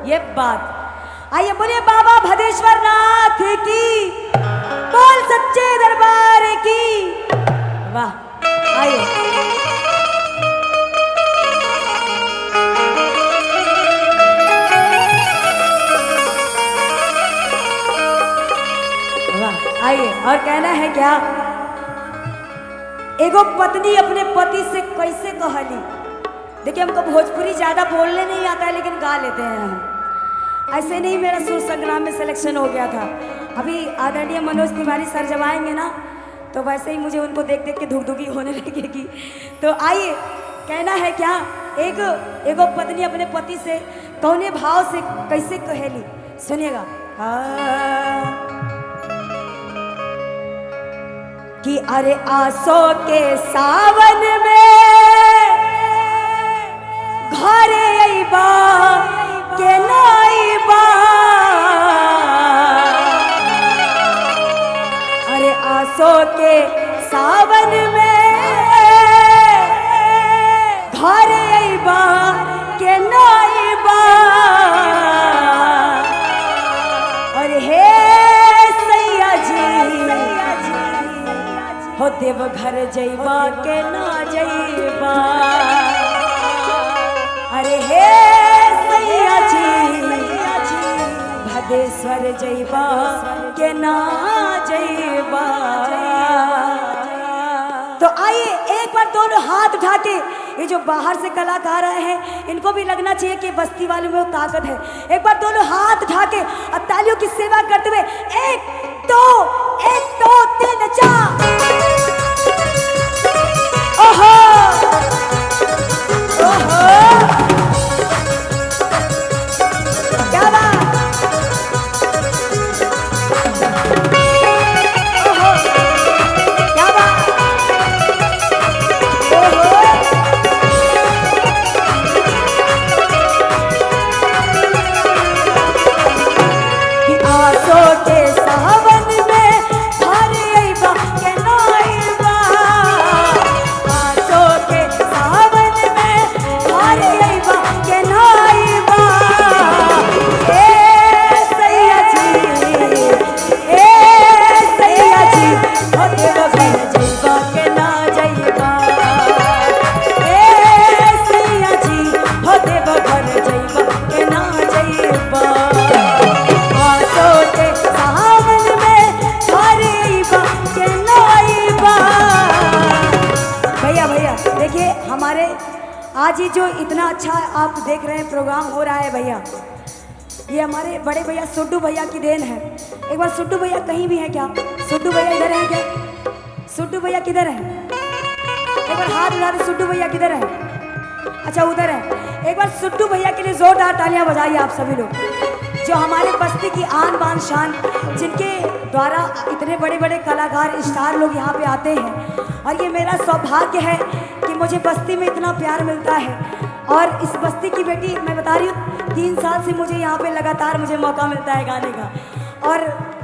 ये बात। आइए बोलिए बाबा भदेश्वर नाथ की, बोल सच्चे दरबार की। वाह, आइए। वाह, आइए। और कहना है क्या, एगो पत्नी अपने पति से कैसे कहली। देखिए हमको भोजपुरी ज्यादा बोलने नहीं आता है, लेकिन गा लेते हैं हम। ऐसे नहीं मेरा सुर संग्राम में सिलेक्शन हो गया था। अभी आदरणीय मनोज तिवारी सर जब आएंगे ना, तो वैसे ही मुझे उनको देख देख के धुकधुकी होने लगेगी। तो आइए, कहना है क्या, एगो पत्नी अपने पति से कौने भाव से कैसे कहेली, सुनिएगा। कि अरे आसो के सावन में घरे अइबा के नाइबा, अरे आसो के सावन में घरे अइबा के नाइबा, और हे सैया जी हो देव घर जइबा के ना जइबा, अरे हे सैया जी भदेश्वर जइबा के ना जइबा। तो आइए एक बार दोनों हाथ उठा के, ये जो बाहर से कलाकार आए हैं इनको भी लगना चाहिए कि बस्ती वालों में वो ताकत है। एक बार दोनों हाथ उठा के अब तालियों की सेवा करते हुए, 1 2 3 4। ओहो ओहो, क्या बात, ओहो क्या बात, ओहो कि आसो के सावन में घरे अइबा के नाइबा, आसो के सावन में घरे अइबा के नाइबा, ए सैया जी हो देव घर जइबा के ना जइबा, ए सैया जी हो देव घर जइबा के ना जइबा, आसो के सावन में घरे अइबा के नाइबा। भैया भैया देखिए, हमारे आज ये जो इतना अच्छा आप देख रहे हैं प्रोग्राम हो रहा है भैया, ये हमारे बड़े भैया सुड्डू भैया की देन है। एक बार सुड्डू भैया कहीं भी है क्या, सुड्डू भैया इधर है क्या, सुड्डू भैया किधर है, एक बार हाथ उठा दे, सुड्डू भैया किधर है, अच्छा उधर है। एक बार सुड्डू भैया के लिए जोरदार तालियां बजाइए आप सभी लोग, जो हमारे बस्ती की आन बान शान, जिनके द्वारा इतने बड़े बड़े कलाकार स्टार लोग यहाँ पे आते हैं। और ये मेरा सौभाग्य है कि मुझे बस्ती में इतना प्यार मिलता है। और इस बस्ती की बेटी, मैं बता रही हूँ, 3 साल से मुझे यहाँ पे लगातार मुझे मौका मिलता है गाने का। और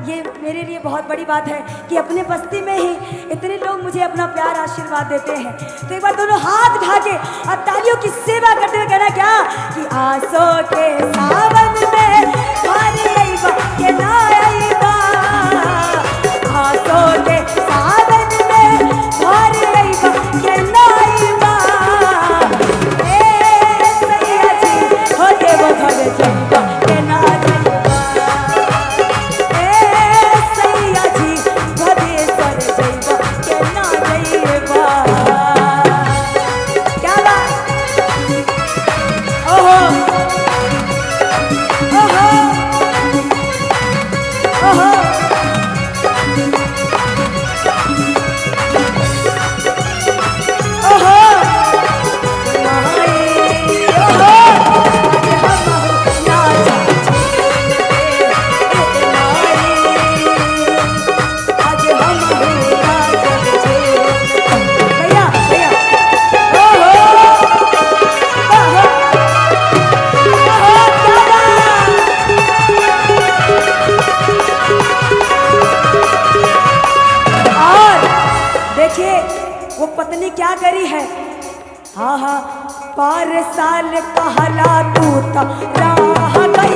ये मेरे लिए बहुत बड़ी बात है कि अपने बस्ती में ही इतने लोग मुझे अपना प्यार आशीर्वाद देते हैं। तो एक बार दोनों हाथ उठा के और तालियों की सेवा करते हुए कहना क्या, कि आसो के सावन में घरे अइबा के ना अइबा, आसो के सावन में घरे अइबा के ना अइबा, ए सैया जी हो देव घर जइबा के ना जइबा, ए सैया जी भदेश्वर जइबा के ना जइबा। क्या बात, ओहो ओहो ओहो, ओहो माई, ओहो आज हम नाच झूमे माई, आज हम नाच झूमे। भैया भैया, ओहो ओहो ओहो, क्या बात, और देखिए वो पत्नी क्या करी है, हाँ हाँ, 5 साल कहला तू तो राह गई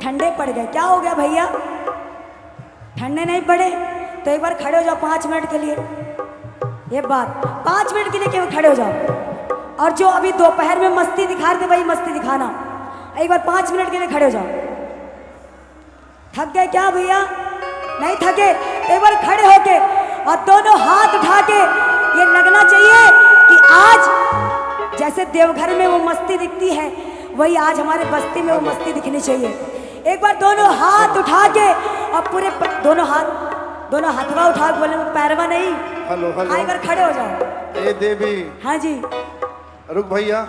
ठंडे पड़ गए। क्या हो गया भैया, ठंडे नहीं पड़े तो एक बार खड़े हो जाओ 5 मिनट के लिए। ये बात 5 मिनट के लिए केवल खड़े हो जाओ। और जो अभी दोपहर में मस्ती दिखा रहे थे वही मस्ती दिखाना, एक बार 5 मिनट के लिए खड़े हो जाओ। थक गए क्या भैया? नहीं थके तो एक बार खड़े होके और दोनों हाथ उठा के ये लगना चाहिए कि आज जैसे देवघर में वो मस्ती दिखती है वही आज हमारे बस्ती में वो मस्ती दिखनी चाहिए। एक बार दोनों हाथ उठा के और पूरे दोनों हाथवा उठा के बोले पैरवा नहीं। हेलो हेलो, एक बार खड़े हो जाओ। ए देवी। हाँ जी। रुक भैया,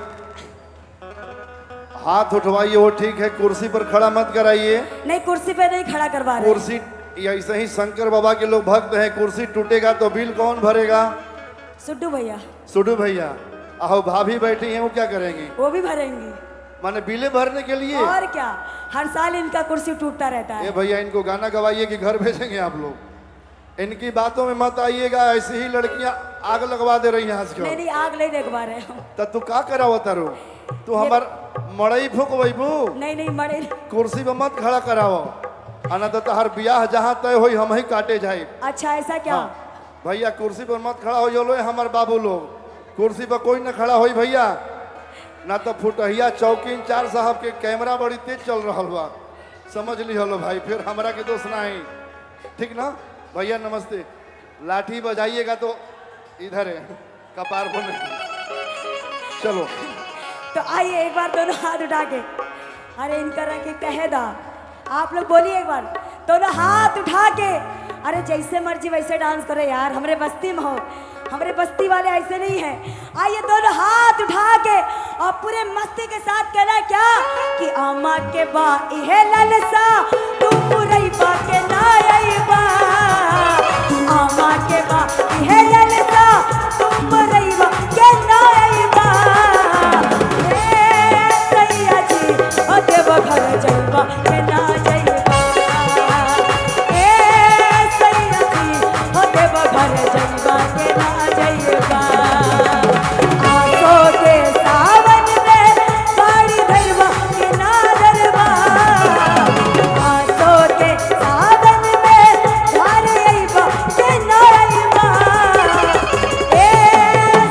हाथ उठवाइए वो ठीक है, कुर्सी पर खड़ा मत कराइए। नहीं कुर्सी पे नहीं खड़ा करवा रहे। कुर्सी ऐसे ही शंकर बाबा के लोग भक्त हैं, कुर्सी टूटेगा तो बिल कौन भरेगा? सुड्डू भैया। सुड्डू भैया। आओ भाभी बैठी हैं, वो क्या करेंगी? वो भी भरेंगी। माने बिले भरने के लिए? और क्या, हर साल इनका कुर्सी टूटता रहता है। ये भैया इनको गाना गवाइए कि घर भेजेंगे आप लोग। इनकी बातों में मत आइएगा, ऐसी ही लड़कियां आग लगवा दे रही हैं आजकल। नहीं आग नहीं लगवा रहे हम। तब तू का करावो तारू? तू हमार मड़ई फूक वैबू? नहीं मड़ई। कुर्सी पे मत खड़ा करावो, आना तो हर ब्याह जहाँ तय हो हम ही काटे जाए। अच्छा ऐसा क्या? हाँ। भैया कुर्सी पर मत खड़ा हो जो लो हमार बाबू लोग, कुर्सी पर कोई न खड़ा हो भैया, ना तो फुटहिया चौकी इंचार्ज साहब के कैमरा बड़ी तेज चल रहा बा, समझ ली हलो भाई, फिर हमरा के दोस्त ना आई। ठीक ना भैया? नमस्ते। लाठी बजाइएगा तो इधर है कपार पर नहीं। चलो तो आइए एक बार दोनों हाथ उठा के, अरे इनका रंग कहेदा आप लोग बोलिए एक बार दोनों हाथ उठा के। अरे जैसे मर्जी वैसे डांस करो यार, हमरे बस्ती में हो, हमरे बस्ती वाले ऐसे नहीं हैं। आइए दोनों हाथ उठा के और पूरे मस्ती के साथ कहना क्या कि आमा के बा इहे ललसा तू पुरई बा के ना आई बा, आमा के बा इहे ललसा तू पुरई बा के ना आई बा। ए सैया जी ओ देव घर जइबा के ना जइबा, ए सैया जी ओ देव घर जइबा के ना जइबा। आसो के सावन में साड़ी धरवा के ना धरवा, आसो के सावन में घर अइबा के ना अइबा। ए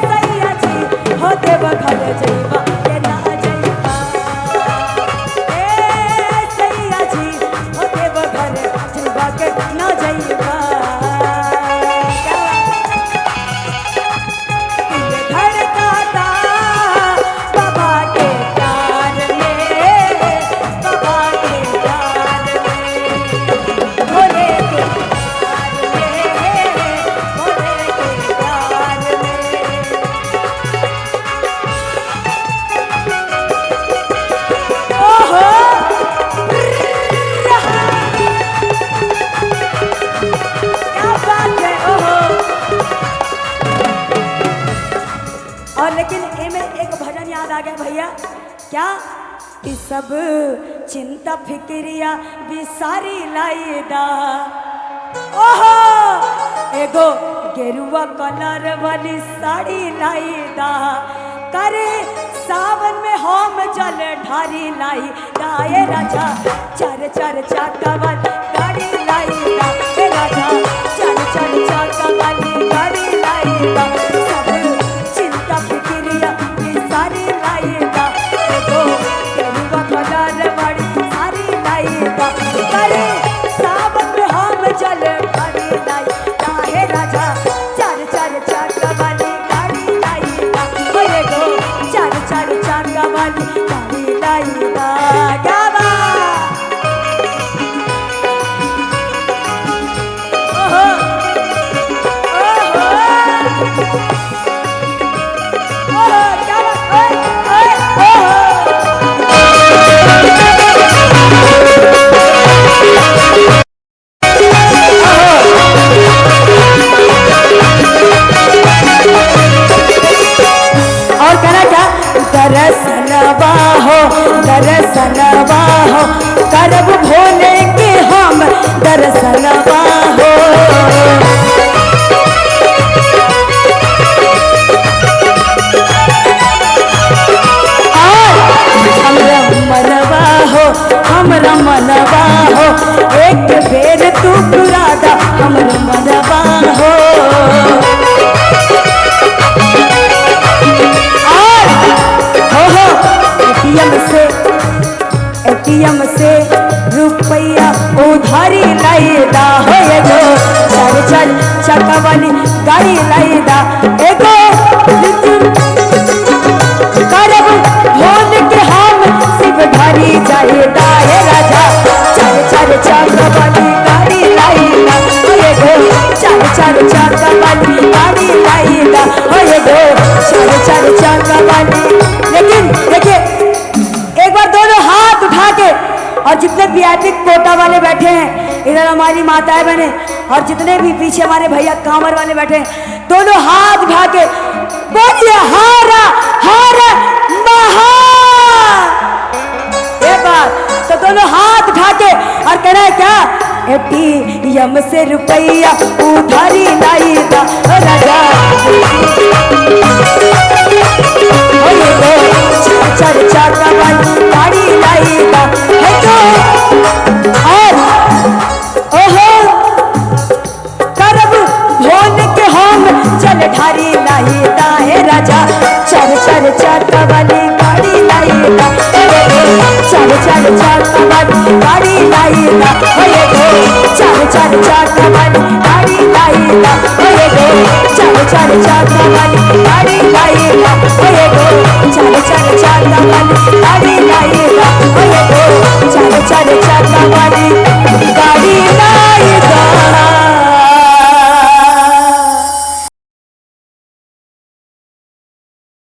सैया जी हो देव घर जइबा के ना जइबा, ए सैया जी हो देव घर जइबा के ना जइबा। और लेकिन एमे एक भजन याद आ गया भैया, क्या कि सब चिंता फिक्रिया बिसारी लाइदा, ओहो एगो गेरुआ कलर वाली साड़ी लाइदा, करे सावन में हम जल ढारी लाई दाए राजा, चर चर चाका वाली गाड़ी लाइदा, ए राजा चर चर चाका वाली गाड़ी लाइदा। सब चिंता फिक्रिया सारी लाइदा, एगो गेरुआ कलर वाली सारी लाइदा, करे सावन में हम जल ढारी लाई दाए राजा, चर चर चाका वाली गाड़ी लाइदा, एगो चर चर चाका वाली गाड़ी लाइदा। क्या दर्शनवा हो करब भोले के हम दर्शनवा हो, हमरा मनवा हो हमरा मन तू पुरादा हमर मनवा हो। एटीएम से रुपया उधारी लाइदा हो एगो चल चल चक्का वाली गाड़ी लाइदा एगो करब भोन के हम शिव घरी जाइदा हे राजा चल चल चक्का वाली गाड़ी लाइदा हो एगो चल चल चक्का वाली गाड़ी लाइदा हो एगो चल चल चक्का वाली। लेकिन देखिए एक बार दोनों हाथ उठा के, और जितने वीआईपी कोटा वाले बैठे हैं इधर हमारी माताएं बहने और जितने भी पीछे हमारे भैया कांवर वाले बैठे हैं, दोनों हाथ उठा के बोलिए हारा हारा महा। एक बार तो दोनों हाथ उठा के और कह रहे हैं क्या, एटीएम से रुपया उधारी लाइदा राजा चल चक्का वाली गाड़ी लाइदा है तो। और ओहो करब भोन के हम चल ढारी लाइदा है राजा चल चल चक्का वाली गाड़ी लाइदा चल चल चक्का वाली गाड़ी लाइदा चल चल चक्का वाली गाड़ी लाइदा चल चल चक्का वाली गाड़ी लाइदा